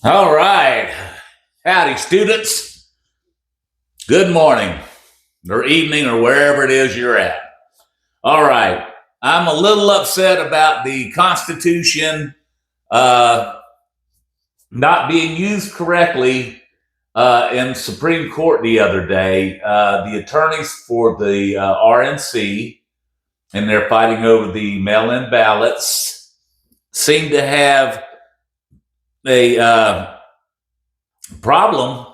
All right. Howdy, students. Good morning or evening or wherever it is you're at. All right. I'm a little upset about the Constitution uh, not being used correctly in Supreme Court the other day. The attorneys for the RNC, and they're fighting over the mail-in ballots, seem to have a problem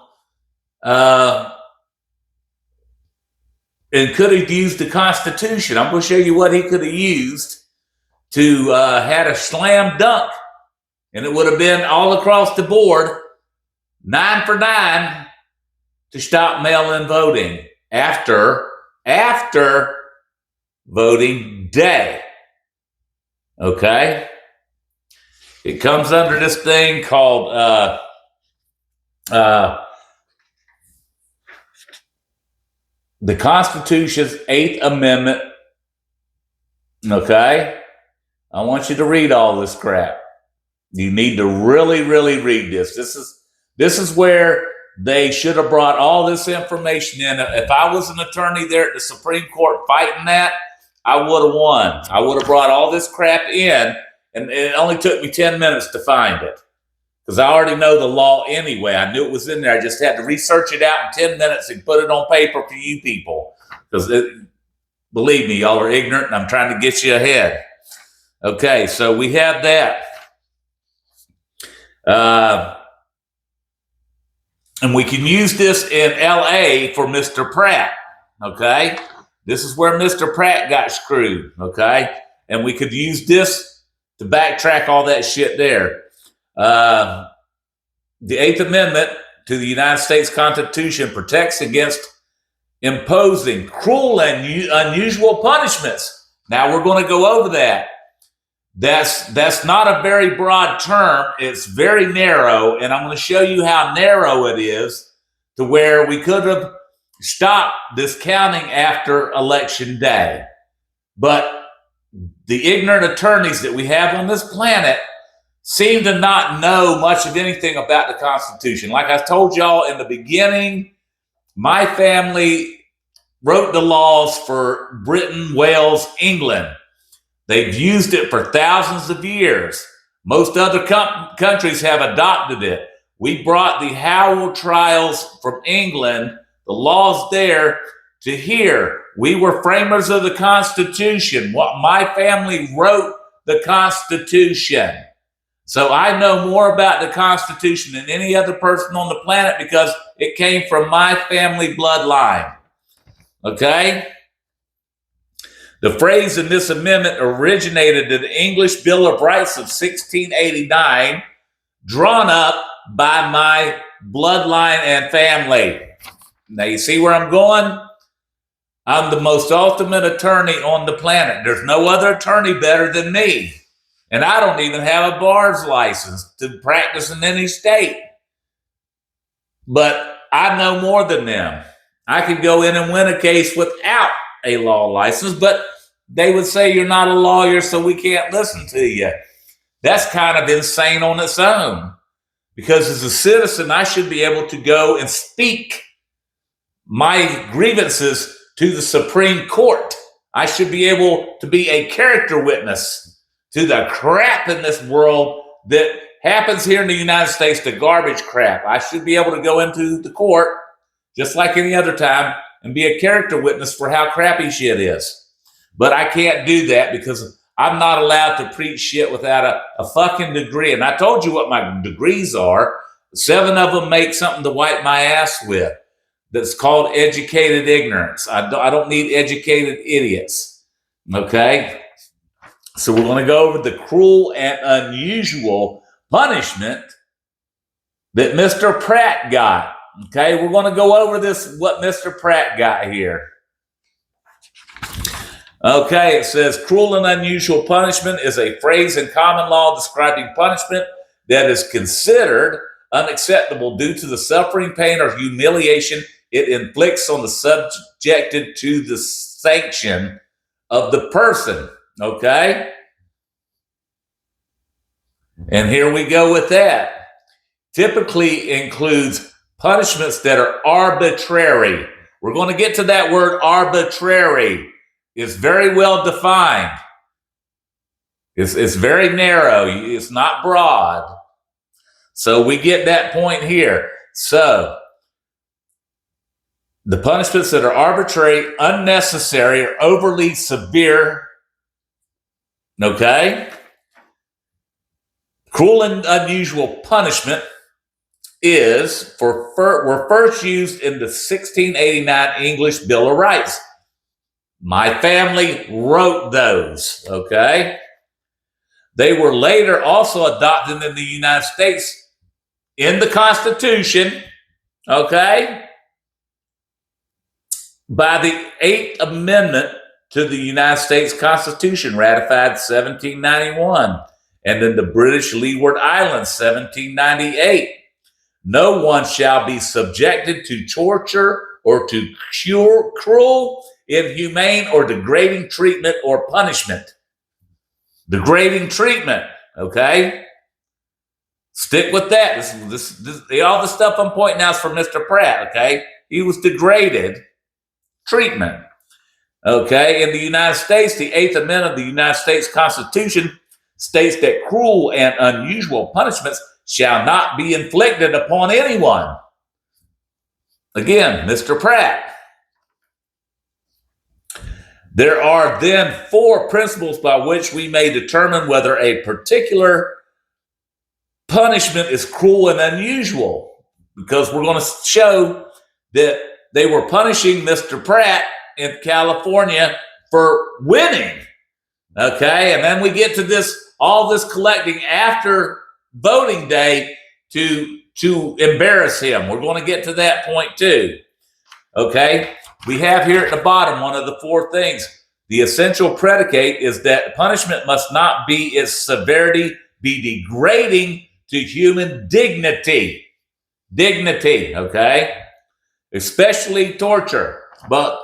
and could have used the Constitution. I'm going to show you what he could have used to had a slam dunk, and it would have been all across the board, 9 for 9 to stop mail-in voting after voting day. Okay, it comes under this thing called the Constitution's 8th Amendment. Okay, I want you to read all this crap. You need to really, really read this. This is where they should have brought all this information in. If I was an attorney there at the Supreme Court fighting that, I would have won. I would have brought all this crap in, and it only took me 10 minutes to find it because I already know the law anyway. I knew it was in there. I just had to research it out in 10 minutes and put it on paper for you people because, believe me, y'all are ignorant, and I'm trying to get you ahead. Okay, so we have that. And we can use this in LA for Mr. Pratt, okay? This is where Mr. Pratt got screwed, okay? And we could use this to backtrack all that shit there. The 8th Amendment to the United States Constitution protects against imposing cruel and unusual punishments. Now we're going to go over that. That's not a very broad term. It's very narrow, and I'm going to show you how narrow it is to where we could have stopped this counting after Election Day. But the ignorant attorneys that we have on this planet seem to not know much of anything about the Constitution. Like I told y'all in the beginning, my family wrote the laws for Britain, Wales, England. They've used it for thousands of years. Most other countries have adopted it. We brought the Howell trials from England, the laws there, to here. We were framers of the Constitution. My family wrote the Constitution. So I know more about the Constitution than any other person on the planet because it came from my family bloodline. Okay? The phrase in this amendment originated in the English Bill of Rights of 1689, drawn up by my bloodline and family. Now, you see where I'm going? I'm the most ultimate attorney on the planet. There's no other attorney better than me. And I don't even have a bar's license to practice in any state. But I know more than them. I could go in and win a case without a law license, but they would say you're not a lawyer, so we can't listen to you. That's kind of insane on its own. Because as a citizen, I should be able to go and speak my grievances to the Supreme Court. I should be able to be a character witness to the crap in this world that happens here in the United States, the garbage crap. I should be able to go into the court, just like any other time, and be a character witness for how crappy shit is. But I can't do that because I'm not allowed to preach shit without a fucking degree. And I told you what my degrees are. 7 of them make something to wipe my ass with. That's called educated ignorance. I don't need educated idiots. Okay? So we're going to go over the cruel and unusual punishment that Mr. Pratt got. Okay, we're going to go over this, what Mr. Pratt got here. Okay, it says cruel and unusual punishment is a phrase in common law describing punishment that is considered unacceptable due to the suffering, pain, or humiliation it inflicts on the subjected to the sanction of the person. Okay? And here we go with that. typically includes punishments that are arbitrary. We're going to get to that word arbitrary. It's very well defined. It's very narrow. It's not broad. So we get that point here. So the punishments that are arbitrary, unnecessary, or overly severe, okay? Cruel and unusual punishment were first used in the 1689 English Bill of Rights. My family wrote those, okay? They were later also adopted in the United States in the Constitution, okay, by the 8th Amendment to the United States Constitution, ratified 1791, and then the British Leeward Islands, 1798. No one shall be subjected to torture or to cruel, inhumane, or degrading treatment or punishment. Degrading treatment, okay? Stick with that. All the stuff I'm pointing out is for Mr. Pratt, okay? He was degraded treatment, okay? In the United States, the 8th Amendment of the United States Constitution states that cruel and unusual punishments shall not be inflicted upon anyone. Again, Mr. Pratt. There are then 4 principles by which we may determine whether a particular punishment is cruel and unusual, because we're going to show that they were punishing Mr. Pratt in California for winning. Okay, and then we get to all this collecting after voting day to embarrass him. We're going to get to that point too. Okay, we have here at the bottom one of the 4 things. The essential predicate is that punishment must not be its severity be degrading to human dignity. Dignity, okay? Especially torture. But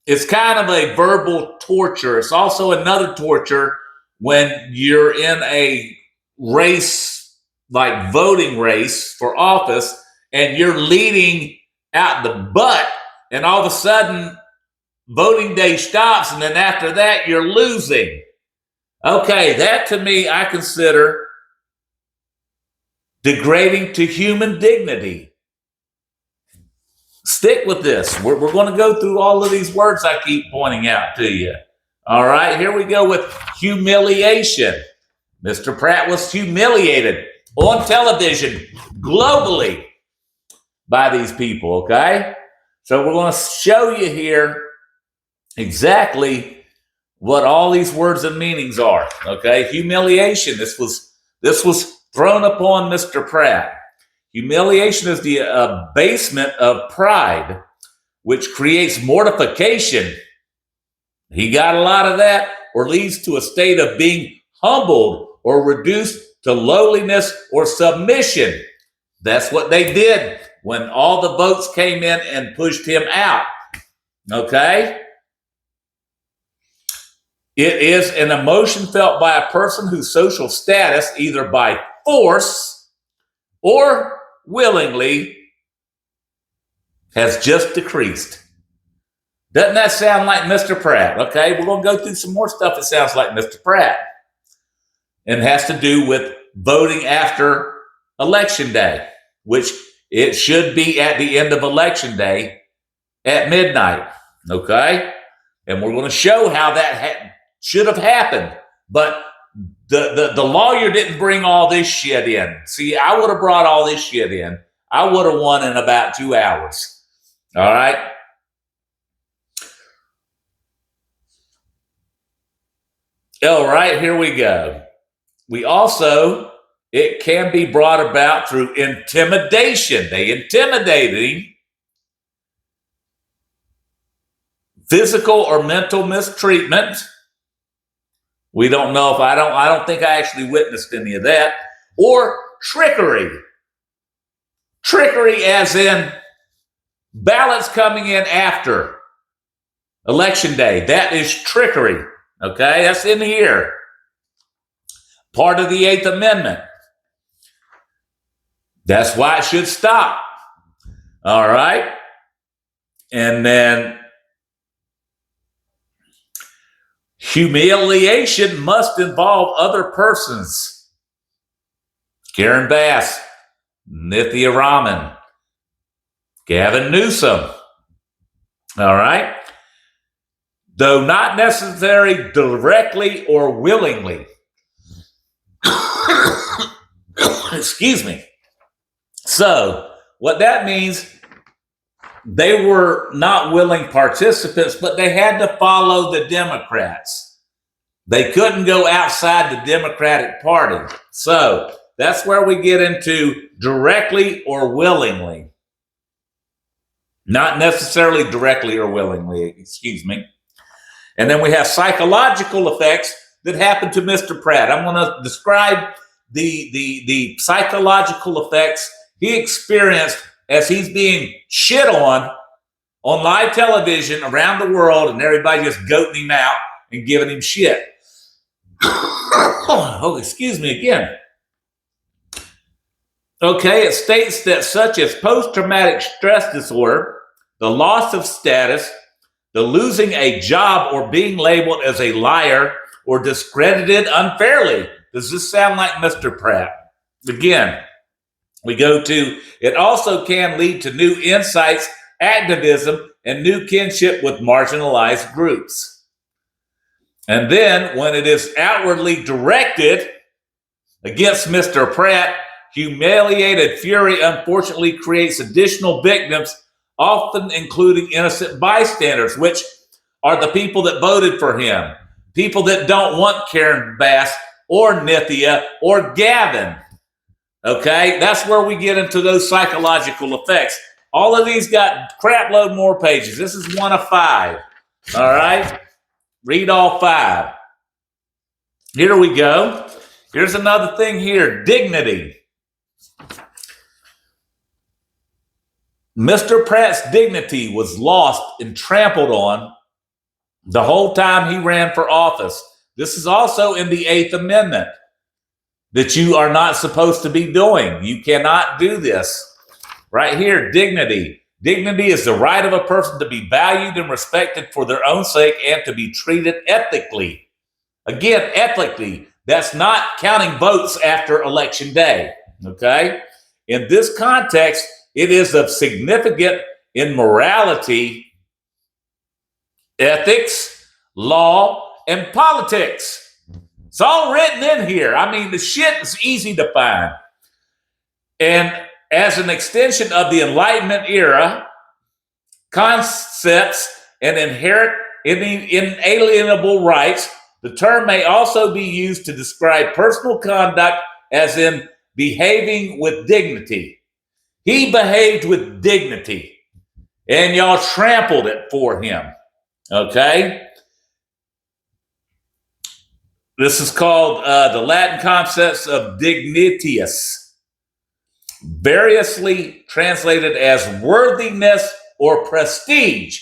it's kind of a verbal torture. It's also another torture when you're in a race, like voting race for office, and you're leading out the butt, and all of a sudden voting day stops, and then after that you're losing. Okay, that to me I consider degrading to human dignity. Stick with this. We're going to go through all of these words I keep pointing out to you. All right, here we go with humiliation. Mr. Pratt was humiliated on television globally by these people, okay? So we're going to show you here exactly what all these words and meanings are, okay? Humiliation, this was thrown upon Mr. Pratt. Humiliation is the abasement of pride, which creates mortification. He got a lot of that, or leads to a state of being humbled or reduced to lowliness or submission. That's what they did when all the votes came in and pushed him out. Okay? It is an emotion felt by a person whose social status, either by force or willingly, has just decreased. Doesn't that sound like Mr. Pratt? Okay, we're going to go through some more stuff that sounds like Mr. Pratt. And has to do with voting after Election Day, which it should be at the end of Election Day at midnight. Okay? And we're going to show how that should have happened. But the lawyer didn't bring all this shit in. See, I would have brought all this shit in. I would have won in about 2 hours. All right? All right, here we go. We also, it can be brought about through intimidation. They intimidated him. Physical or mental mistreatment. We don't know if I don't think I actually witnessed any of that. Or trickery. Trickery as in ballots coming in after Election Day. That is trickery. Okay, that's in here. Part of the 8th Amendment. That's why it should stop. All right. And then humiliation must involve other persons. Karen Bass, Nithya Raman, Gavin Newsom. All right. Though not necessarily directly or willingly. Excuse me. So what that means, they were not willing participants, but they had to follow the Democrats. They couldn't go outside the Democratic Party. So that's where we get into directly or willingly. Not necessarily directly or willingly, excuse me. And then we have psychological effects that happen to Mr. Pratt. I'm going to describe the psychological effects he experienced as he's being shit on live television around the world, and everybody just goating him out and giving him shit. Oh, excuse me again. Okay, it states that such as post-traumatic stress disorder, the loss of status, the losing a job, or being labeled as a liar or discredited unfairly. Does this sound like Mr. Pratt? Again, we go to, it also can lead to new insights, activism, and new kinship with marginalized groups. And then when it is outwardly directed against Mr. Pratt, humiliated fury unfortunately creates additional victims, often including innocent bystanders, which are the people that voted for him, people that don't want Karen Bass or Nithya or Gavin. Okay, that's where we get into those psychological effects. All of these got crap load more pages. This is 1 of 5. All right, read all 5. Here we go. Here's another thing here, dignity. Mr. Pratt's dignity was lost and trampled on the whole time he ran for office. This is also in the 8th Amendment that you are not supposed to be doing. You cannot do this. Right here, dignity. Dignity is the right of a person to be valued and respected for their own sake and to be treated ethically. Again, ethically. That's not counting votes after Election Day. Okay? In this context, it is of significant in morality, ethics, law, and politics. It's all written in here. I mean, the shit is easy to find. And as an extension of the Enlightenment era, concepts and inherent inalienable rights, the term may also be used to describe personal conduct, as in behaving with dignity. He behaved with dignity, and y'all trampled it for him. Okay? This is called the Latin concepts of dignitius, variously translated as worthiness or prestige,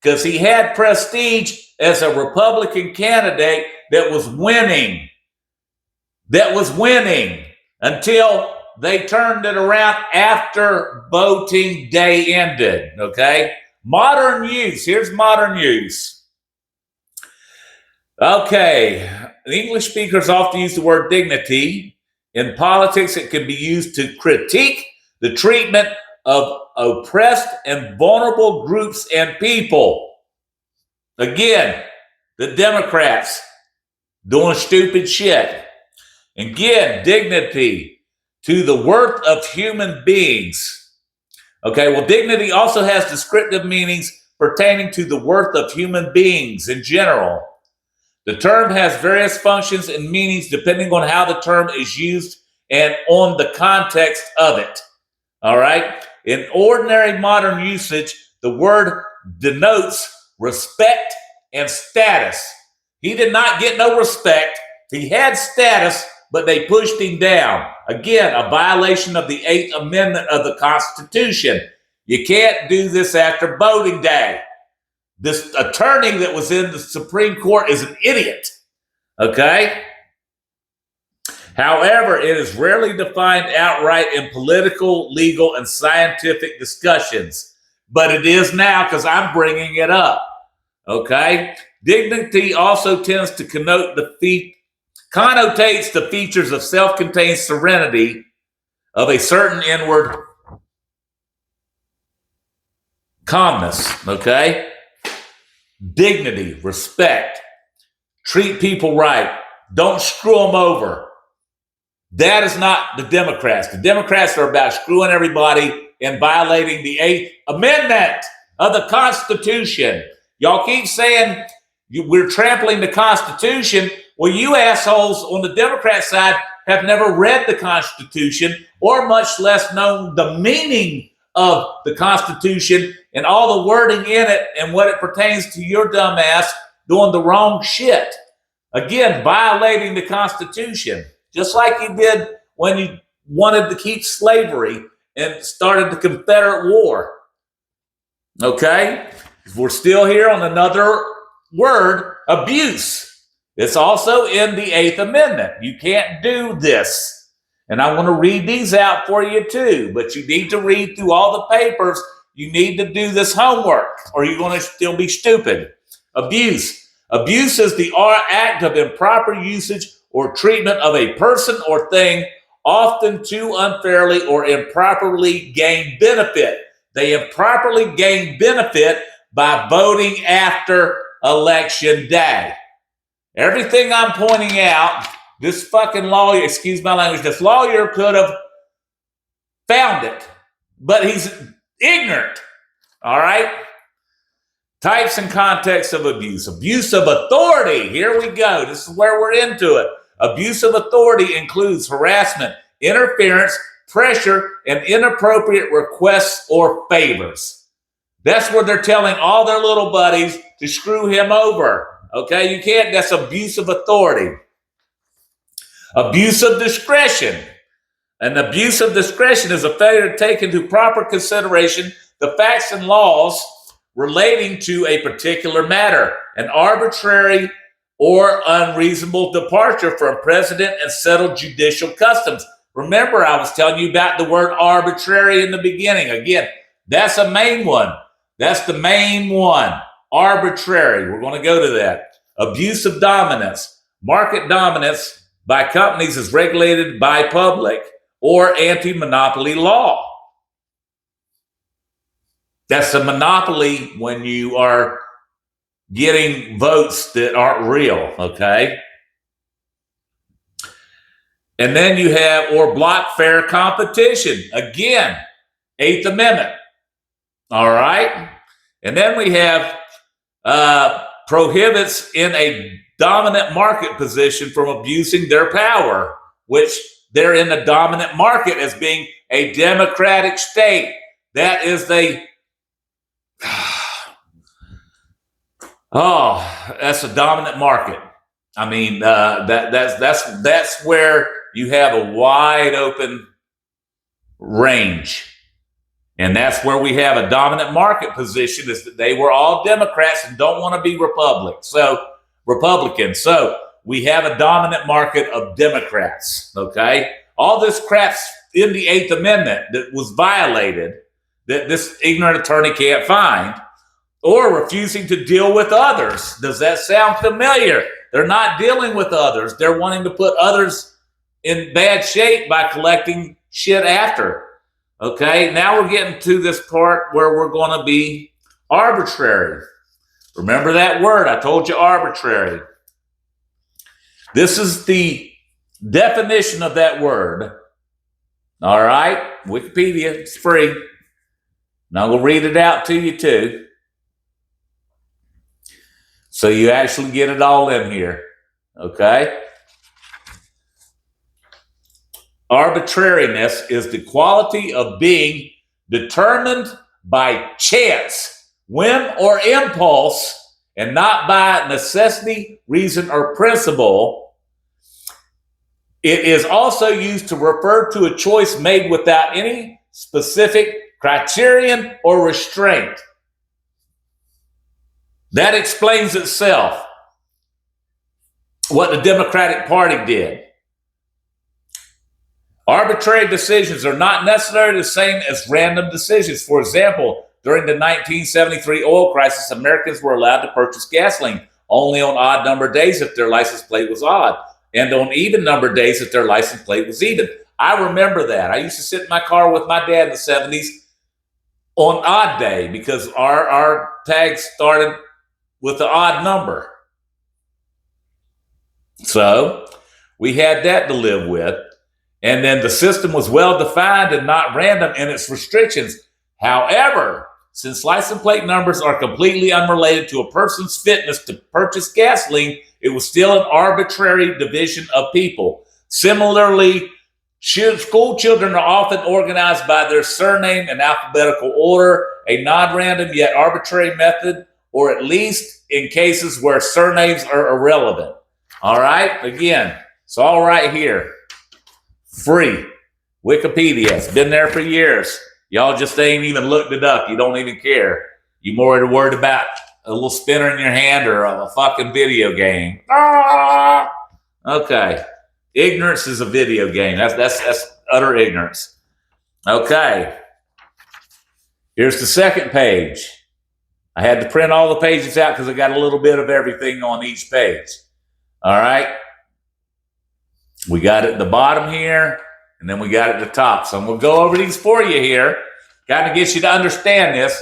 because he had prestige as a Republican candidate that was winning until they turned it around after voting day ended, okay? Modern use. Here's modern use. Okay. English speakers often use the word dignity. In politics, it can be used to critique the treatment of oppressed and vulnerable groups and people. Again, the Democrats doing stupid shit. Again, dignity. To the worth of human beings. Okay, well, dignity also has descriptive meanings pertaining to the worth of human beings in general. The term has various functions and meanings depending on how the term is used and on the context of it. All right? In ordinary modern usage, the word denotes respect and status. He did not get no respect. He had status, but they pushed him down. Again, a violation of the 8th Amendment of the Constitution. You can't do this after voting day. This attorney that was in the Supreme Court is an idiot. Okay? However, it is rarely defined outright in political, legal, and scientific discussions. But it is now because I'm bringing it up. Okay? Dignity also tends to connotates the features of self-contained serenity of a certain inward calmness. Okay? Dignity, respect, treat people right, don't screw them over. That is not the Democrats. The Democrats are about screwing everybody and violating the 8th Amendment of the Constitution. Y'all keep saying we're trampling the Constitution. Well, you assholes on the Democrat side have never read the Constitution or much less known the meaning of the Constitution and all the wording in it and what it pertains to your dumb ass doing the wrong shit. Again, violating the Constitution. Just like you did when you wanted to keep slavery and started the Confederate War. Okay? We're still here on another word, abuse. It's also in the 8th Amendment. You can't do this. And I want to read these out for you too, but you need to read through all the papers. You need to do this homework or you're going to still be stupid. Abuse. Abuse is the act of improper usage or treatment of a person or thing, often too unfairly or improperly gain benefit. They improperly gain benefit by voting after election day. Everything I'm pointing out, this fucking lawyer, excuse my language, this lawyer could have found it, but he's ignorant. All right? Types and contexts of abuse. Abuse of authority. Here we go. This is where we're into it. Abuse of authority includes harassment, interference, pressure, and inappropriate requests or favors. That's where they're telling all their little buddies to screw him over. Okay, you can't, that's abuse of authority. Abuse of discretion. An abuse of discretion is a failure to take into proper consideration the facts and laws relating to a particular matter. An arbitrary or unreasonable departure from precedent and settled judicial customs. Remember, I was telling you about the word arbitrary in the beginning. Again, that's a main one. That's the main one. Arbitrary. We're going to go to that. Abuse of dominance. Market dominance by companies is regulated by public or anti-monopoly law. That's a monopoly when you are getting votes that aren't real, okay? And then you have, or block fair competition. Again, 8th Amendment. All right? And then we have prohibits in a dominant market position from abusing their power, which they're in the dominant market as being a democratic state. That is the... Oh, that's a dominant market. I mean, that's where you have a wide open range. And that's where we have a dominant market position, is that they were all Democrats and don't want to be Republicans. So we have a dominant market of Democrats, okay? All this crap's in the 8th Amendment that was violated that this ignorant attorney can't find, or refusing to deal with others. Does that sound familiar? They're not dealing with others. They're wanting to put others in bad shape by collecting shit after. Okay, now we're getting to this part where we're going to be arbitrary. Remember that word? I told you arbitrary. This is the definition of that word. All right, Wikipedia, it's free. And I'm going to read it out to you too. So you actually get it all in here, okay? Arbitrariness is the quality of being determined by chance, whim, or impulse, and not by necessity, reason, or principle. It is also used to refer to a choice made without any specific criterion or restraint. That explains itself, what the Democratic Party did. Arbitrary decisions are not necessarily the same as random decisions. For example, during the 1973 oil crisis, Americans were allowed to purchase gasoline only on odd number days if their license plate was odd, and on even number days if their license plate was even. I remember that. I used to sit in my car with my dad in the 70s on odd day because our tags started with the odd number. So we had that to live with. And then the system was well defined and not random in its restrictions. However, since license plate numbers are completely unrelated to a person's fitness to purchase gasoline, it was still an arbitrary division of people. Similarly, school children are often organized by their surname in alphabetical order, a non-random yet arbitrary method, or at least in cases where surnames are irrelevant. All right, again, it's all right here. Free. Wikipedia. It's been there for years. Y'all just ain't even looked it up. You don't even care. You more worried about a little spinner in your hand or a fucking video game. Ah! Okay. Ignorance is a video game. That's utter ignorance. Okay. Here's the second page. I had to print all the pages out because I got a little bit of everything on each page. All right. We got it at the bottom here, and then we got it at the top. So I'm going to go over these for you here. Kind of get you to understand this.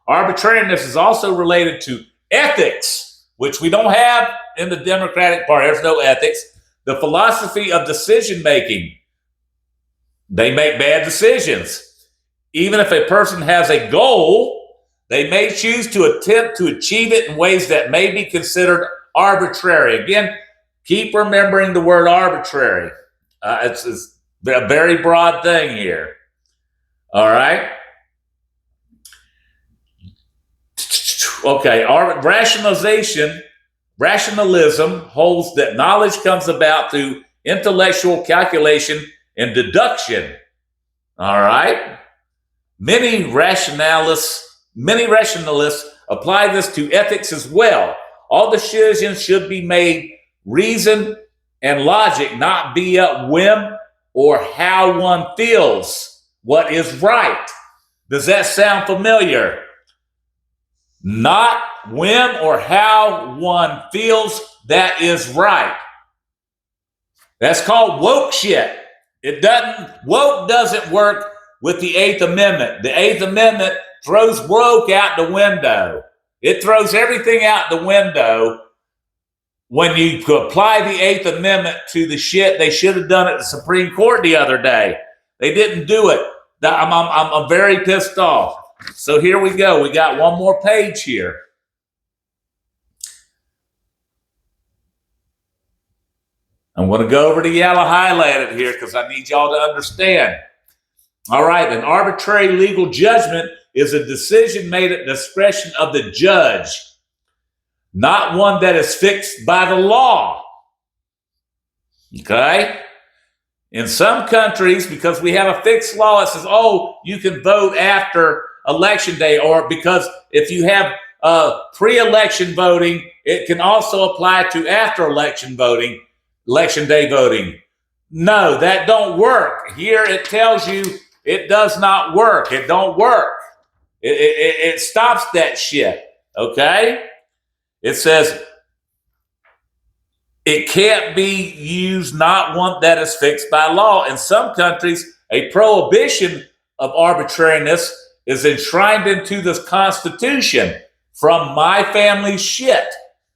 Arbitrariness is also related to ethics, which we don't have in the Democratic Party. There's no ethics. The philosophy of decision making. They make bad decisions. Even if a person has a goal, they may choose to attempt to achieve it in ways that may be considered arbitrary. Again, keep remembering the word arbitrary. It's a very broad thing here. All right. Okay. Rationalism holds that knowledge comes about through intellectual calculation and deduction. All right. Many rationalists apply this to ethics as well. All decisions should be made reason and logic, not via whim or how one feels what is right. Does that sound familiar? Not whim or how one feels that is right. That's called woke shit. Woke doesn't work with the Eighth Amendment. The Eighth Amendment throws woke out the window. It throws everything out the window. When you apply the Eighth Amendment to the shit they should have done at the Supreme Court the other day. They didn't do it. I'm very pissed off. So here we go. We got one more page here. I'm going to go over to yellow highlighted here because I need y'all to understand. All right. An arbitrary legal judgment is a decision made at the discretion of the judge, not one that is fixed by the law. Okay? In some countries, because we have a fixed law, it says, oh, you can vote after election day, or because if you have pre-election voting, it can also apply to after election voting, election day voting. No, that don't work. Here it tells you it does not work. It don't work. It stops that shit. Okay? It says it can't be used, not one that is fixed by law. In some countries, a prohibition of arbitrariness is enshrined into the Constitution from my family's shit.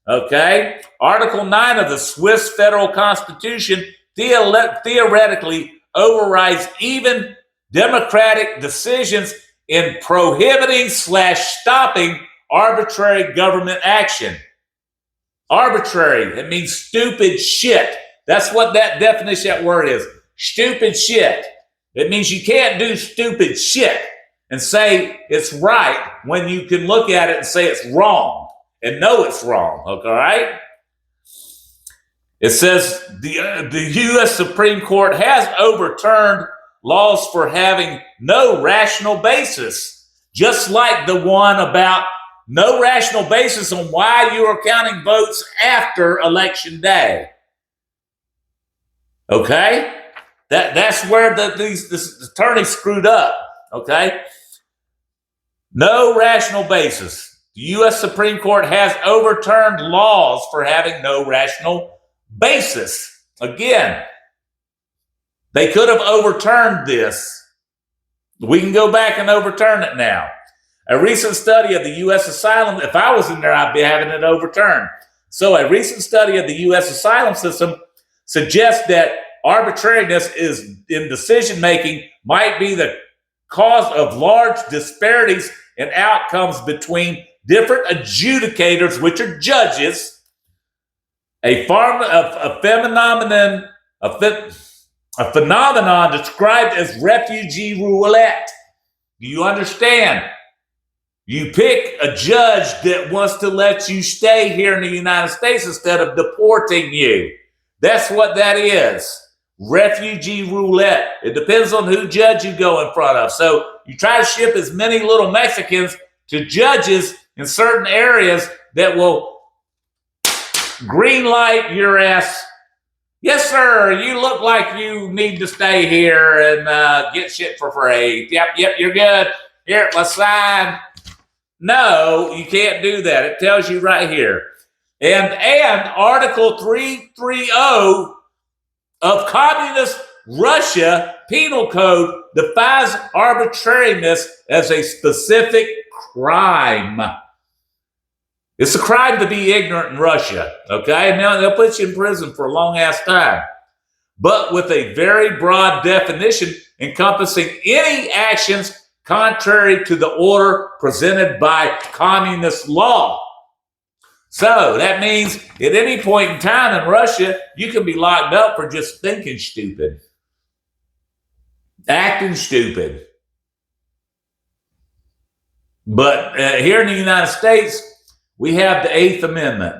Okay? Article 9 of the Swiss Federal Constitution theoretically overrides even democratic decisions in prohibiting / stopping arbitrary government action. Arbitrary, it means stupid shit. That's what that definition, that word is. Stupid shit. It means you can't do stupid shit and say it's right when you can look at it and say it's wrong and know it's wrong. Okay, all right? It says the U.S. Supreme Court has overturned laws for having no rational basis, just like the one about no rational basis on why you are counting votes after election day. Okay? That's where this attorney screwed up, okay? No rational basis. The U.S. Supreme Court has overturned laws for having no rational basis. Again, they could have overturned this. We can go back and overturn it now. A recent study of the U.S. asylum, if I was in there, I'd be having it overturned. So a recent study of the U.S. asylum system suggests that arbitrariness in decision-making might be the cause of large disparities in outcomes between different adjudicators, which are judges, a phenomenon described as refugee roulette. Do you understand? You pick a judge that wants to let you stay here in the United States instead of deporting you. That's what that is. Refugee roulette. It depends on who judge you go in front of. So you try to ship as many little Mexicans to judges in certain areas that will green light your ass. Yes, sir, you look like you need to stay here and get shit for free. Yep, you're good. Here, let's sign. No, you can't do that. It tells you right here. And Article 330 of Communist Russia Penal Code defines arbitrariness as a specific crime. It's a crime to be ignorant in Russia, okay? And now they'll put you in prison for a long-ass time. But with a very broad definition encompassing any actions contrary to the order presented by communist law. So that means at any point in time in Russia, you can be locked up for just thinking stupid, acting stupid. But here in the United States, we have the 8th Amendment,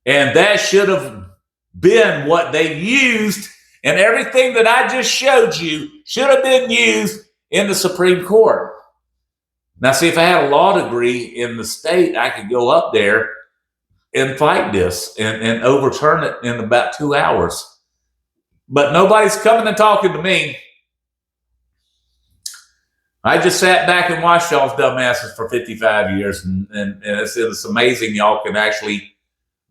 and that should have been what they used, and everything that I just showed you should have been used in the Supreme Court. Now, see, if I had a law degree in the state, I could go up there and fight this and overturn it in about 2 hours. But nobody's coming and talking to me. I just sat back and watched y'all's dumbasses for 55 years, and it's amazing y'all can actually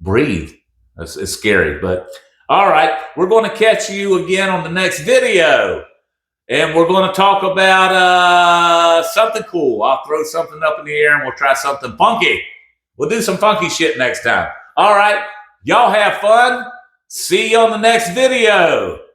breathe. It's scary, but all right, we're going to catch you again on the next video, and we're going to talk about something cool. I'll throw something up in the air, and we'll try something funky. We'll do some funky shit next time. All right, y'all have fun. See you on the next video.